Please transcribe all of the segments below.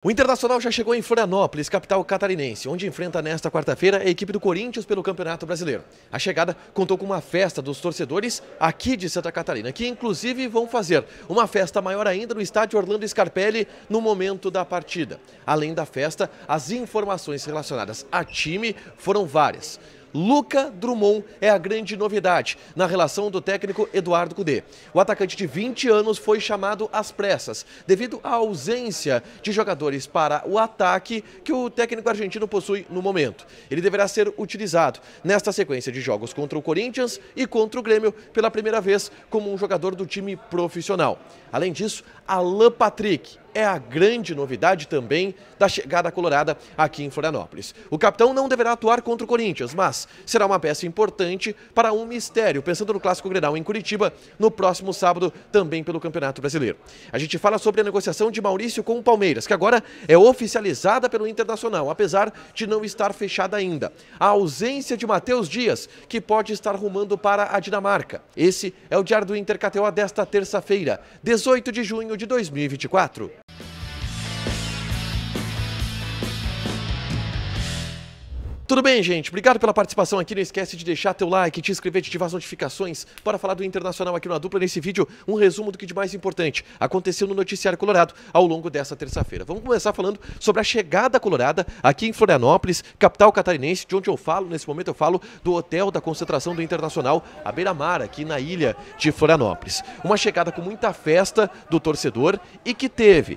O Internacional já chegou em Florianópolis, capital catarinense, onde enfrenta nesta quarta-feira a equipe do Corinthians pelo Campeonato Brasileiro. A chegada contou com uma festa dos torcedores aqui de Santa Catarina, que inclusive vão fazer uma festa maior ainda no estádio Orlando Scarpelli no momento da partida. Além da festa, as informações relacionadas a time foram várias. Lucas Drummond é a grande novidade na relação do técnico Eduardo Cudê. O atacante de 20 anos foi chamado às pressas, devido à ausência de jogadores para o ataque que o técnico argentino possui no momento. Ele deverá ser utilizado nesta sequência de jogos contra o Corinthians e contra o Grêmio pela primeira vez como um jogador do time profissional. Além disso, Alan Patrick é a grande novidade também da chegada colorada aqui em Florianópolis. O capitão não deverá atuar contra o Corinthians, mas será uma peça importante para um mistério, pensando no Clássico Grenal em Curitiba, no próximo sábado, também pelo Campeonato Brasileiro. A gente fala sobre a negociação de Maurício com o Palmeiras, que agora é oficializada pelo Internacional, apesar de não estar fechada ainda. A ausência de Matheus Dias, que pode estar rumando para a Dinamarca. Esse é o Diário do Inter KTO desta terça-feira, 18 de junho de 2024. Tudo bem, gente? Obrigado pela participação aqui. Não esquece de deixar teu like, te inscrever, de ativar as notificações para falar do Internacional aqui no A Dupla. Nesse vídeo, um resumo do que de mais importante aconteceu no Noticiário Colorado ao longo dessa terça-feira. Vamos começar falando sobre a chegada colorada aqui em Florianópolis, capital catarinense, de onde eu falo. Nesse momento eu falo do hotel da concentração do Internacional, a Beira-Mar, aqui na ilha de Florianópolis. Uma chegada com muita festa do torcedor e que teve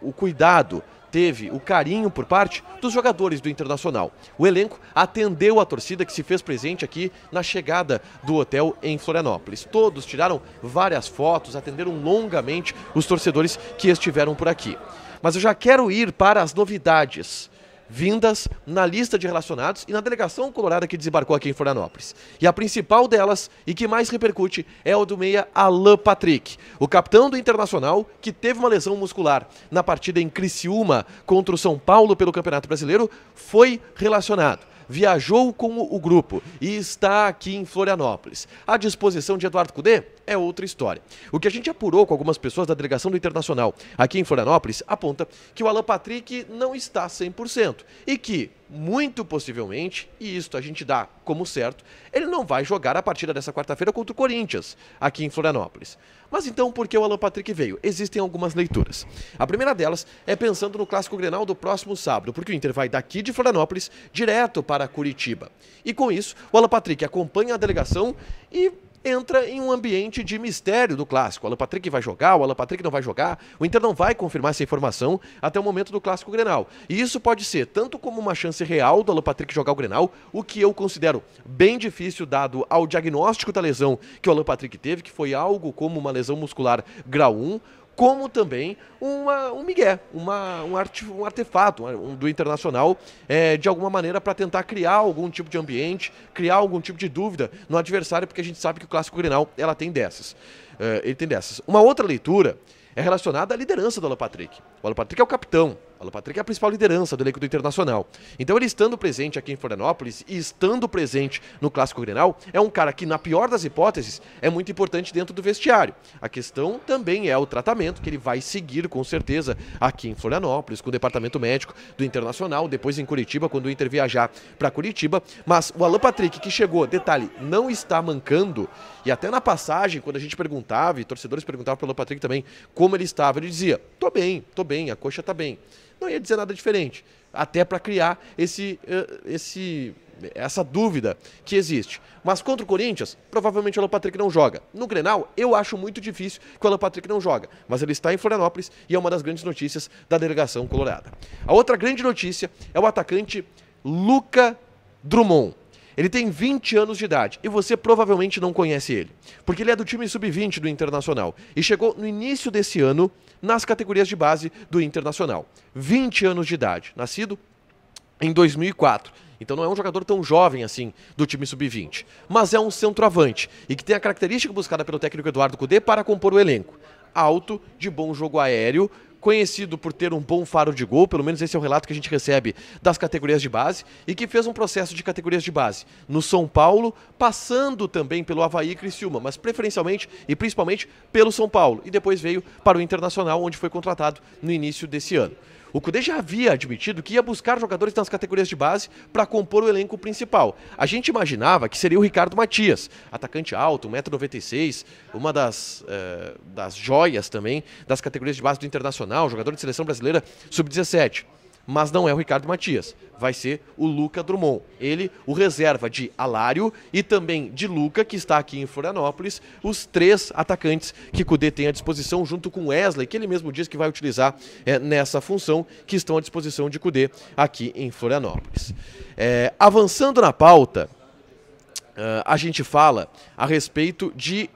o cuidado, teve o carinho por parte dos jogadores do Internacional. O elenco atendeu a torcida que se fez presente aqui na chegada do hotel em Florianópolis. Todos tiraram várias fotos, atenderam longamente os torcedores que estiveram por aqui. Mas eu já quero ir para as novidades vindas na lista de relacionados e na delegação colorada que desembarcou aqui em Florianópolis. E a principal delas, e que mais repercute, é o do meia Alan Patrick, o capitão do Internacional, que teve uma lesão muscular na partida em Criciúma contra o São Paulo pelo Campeonato Brasileiro, foi relacionado. Viajou com o grupo e está aqui em Florianópolis. A disposição de Eduardo Cudê é outra história. O que a gente apurou com algumas pessoas da delegação do Internacional aqui em Florianópolis aponta que o Alan Patrick não está 100% e que, muito possivelmente, e isto a gente dá como certo, ele não vai jogar a partida dessa quarta-feira contra o Corinthians aqui em Florianópolis. Mas então, por que o Alan Patrick veio? Existem algumas leituras. A primeira delas é pensando no Clássico Grenal do próximo sábado, porque o Inter vai daqui de Florianópolis direto para Curitiba. E com isso, o Alan Patrick acompanha a delegação e entra em um ambiente de mistério do Clássico. O Alan Patrick vai jogar, o Alan Patrick não vai jogar, o Inter não vai confirmar essa informação até o momento do Clássico Grenal. E isso pode ser tanto como uma chance real do Alan Patrick jogar o Grenal, o que eu considero bem difícil dado ao diagnóstico da lesão que o Alan Patrick teve, que foi algo como uma lesão muscular grau 1, como também um migué, um artefato do Internacional, de alguma maneira para tentar criar algum tipo de ambiente, criar algum tipo de dúvida no adversário, porque a gente sabe que o Clássico Grenal ele tem dessas. Uma outra leitura é relacionada à liderança do Alan Patrick. O Alan Patrick é o capitão. O Alan Patrick é a principal liderança do elenco do Internacional. Então ele estando presente aqui em Florianópolis e estando presente no Clássico Grenal, é um cara que, na pior das hipóteses, é muito importante dentro do vestiário. A questão também é o tratamento que ele vai seguir, com certeza, aqui em Florianópolis, com o departamento médico do Internacional, depois em Curitiba, quando o Inter viajar para Curitiba. Mas o Alan Patrick, que chegou, detalhe, não está mancando, e até na passagem, quando a gente perguntava, e torcedores perguntavam para o Alan Patrick também como ele estava, ele dizia, tô bem, a coxa tá bem. Não ia dizer nada diferente, até para criar essa dúvida que existe. Mas contra o Corinthians, provavelmente o Alan Patrick não joga. No Grenal, eu acho muito difícil que o Alan Patrick não joga, mas ele está em Florianópolis e é uma das grandes notícias da delegação colorada. A outra grande notícia é o atacante Lucas Drummond. Ele tem 20 anos de idade e você provavelmente não conhece ele, porque ele é do time sub-20 do Internacional e chegou no início desse ano nas categorias de base do Internacional. 20 anos de idade, nascido em 2004. Então não é um jogador tão jovem assim do time sub-20, mas é um centroavante e que tem a característica buscada pelo técnico Eduardo Cudê para compor o elenco. Alto, de bom jogo aéreo, conhecido por ter um bom faro de gol, pelo menos esse é o relato que a gente recebe das categorias de base, e que fez um processo de categorias de base no São Paulo, passando também pelo Avaí e Criciúma, mas preferencialmente e principalmente pelo São Paulo, e depois veio para o Internacional, onde foi contratado no início desse ano. O Kudê já havia admitido que ia buscar jogadores nas categorias de base para compor o elenco principal. A gente imaginava que seria o Ricardo Matias, atacante alto, 1,96 m, uma das joias também das categorias de base do Internacional, jogador de seleção brasileira sub-17. Mas não é o Ricardo Matias, vai ser o Luca Drummond. Ele, o reserva de Alário e também de Luca, que está aqui em Florianópolis, os 3 atacantes que Kudê tem à disposição, junto com Wesley, que ele mesmo diz que vai utilizar nessa função, que estão à disposição de Kudê aqui em Florianópolis. Avançando na pauta, a gente fala a respeito de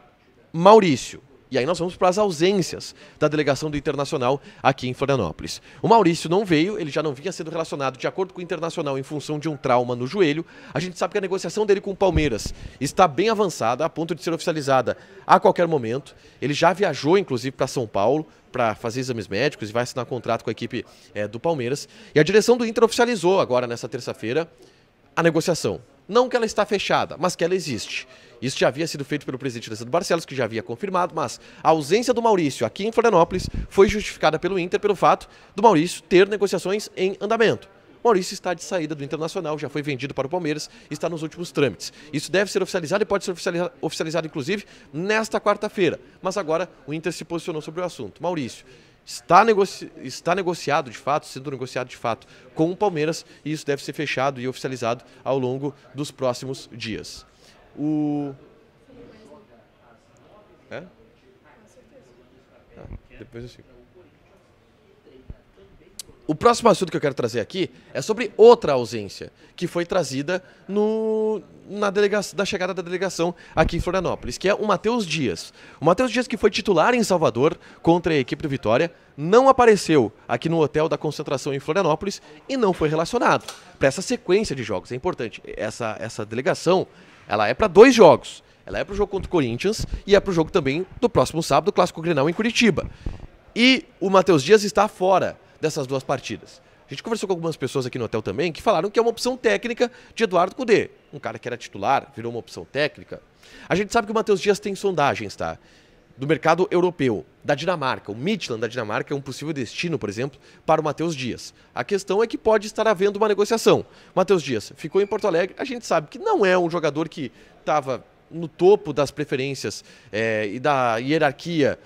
Maurício. E aí nós vamos para as ausências da delegação do Internacional aqui em Florianópolis. O Maurício não veio, ele já não vinha sendo relacionado de acordo com o Internacional em função de um trauma no joelho. A gente sabe que a negociação dele com o Palmeiras está bem avançada, a ponto de ser oficializada a qualquer momento. Ele já viajou, inclusive, para São Paulo para fazer exames médicos e vai assinar contrato com a equipe do Palmeiras. E a direção do Inter oficializou agora, nessa terça-feira, a negociação. Não que ela está fechada, mas que ela existe. Isso já havia sido feito pelo presidente Alessandro Barcelos, que já havia confirmado, mas a ausência do Maurício aqui em Florianópolis foi justificada pelo Inter pelo fato do Maurício ter negociações em andamento. O Maurício está de saída do Internacional, já foi vendido para o Palmeiras, está nos últimos trâmites. Isso deve ser oficializado e pode ser oficializado, inclusive, nesta quarta-feira. Mas agora o Inter se posicionou sobre o assunto. Maurício está negociado de fato, sendo negociado de fato com o Palmeiras, e isso deve ser fechado e oficializado ao longo dos próximos dias. Depois eu sigo. O próximo assunto que eu quero trazer aqui é sobre outra ausência que foi trazida da chegada da delegação aqui em Florianópolis, que é o Matheus Dias. O Matheus Dias, que foi titular em Salvador contra a equipe do Vitória, não apareceu aqui no hotel da concentração em Florianópolis e não foi relacionado para essa sequência de jogos. É importante, essa delegação, ela é para 2 jogos. Ela é para o jogo contra o Corinthians e é para o jogo também do próximo sábado, o Clássico Grenal em Curitiba. E o Matheus Dias está fora dessas 2 partidas. A gente conversou com algumas pessoas aqui no hotel também que falaram que é uma opção técnica de Eduardo Kudê. Um cara que era titular, virou uma opção técnica. A gente sabe que o Matheus Dias tem sondagens, tá? Do mercado europeu, da Dinamarca. O Midtjylland da Dinamarca é um possível destino, por exemplo, para o Matheus Dias. A questão é que pode estar havendo uma negociação. Matheus Dias ficou em Porto Alegre, a gente sabe que não é um jogador que estava no topo das preferências e da hierarquia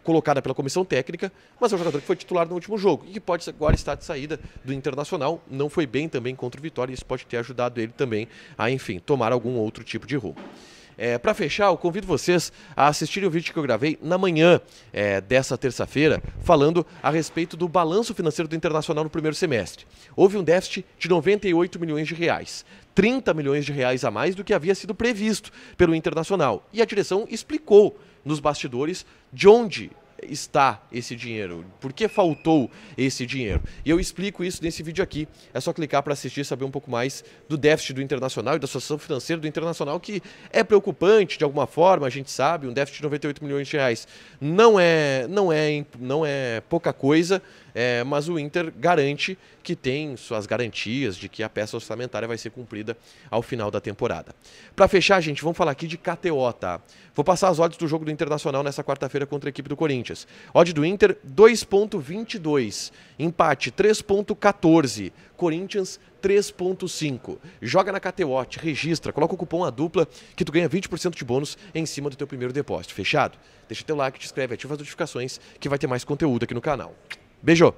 colocada pela comissão técnica, mas é um jogador que foi titular no último jogo e que pode agora estar de saída do Internacional. Não foi bem também contra o Vitória e isso pode ter ajudado ele também a, enfim, tomar algum outro tipo de rumo. Para fechar, eu convido vocês a assistirem o vídeo que eu gravei na manhã dessa terça-feira, falando a respeito do balanço financeiro do Internacional no primeiro semestre. Houve um déficit de 98 milhões de reais, 30 milhões de reais a mais do que havia sido previsto pelo Internacional. E a direção explicou nos bastidores de onde está esse dinheiro, por que faltou esse dinheiro. E eu explico isso nesse vídeo aqui. É só clicar para assistir e saber um pouco mais do déficit do Internacional e da situação financeira do Internacional, que é preocupante de alguma forma, a gente sabe, um déficit de 98 milhões de reais não é pouca coisa, mas o Inter garante que tem suas garantias de que a peça orçamentária vai ser cumprida ao final da temporada. Para fechar, gente, vamos falar aqui de KTO, tá? Vou passar as odds do jogo do Internacional nessa quarta-feira contra a equipe do Corinthians. Odd do Inter, 2,22. Empate, 3,14. Corinthians, 3,5. Joga na KTO, te registra, coloca o cupom A Dupla que tu ganha 20% de bônus em cima do teu primeiro depósito. Fechado? Deixa teu like, te inscreve, ativa as notificações que vai ter mais conteúdo aqui no canal. Beijo!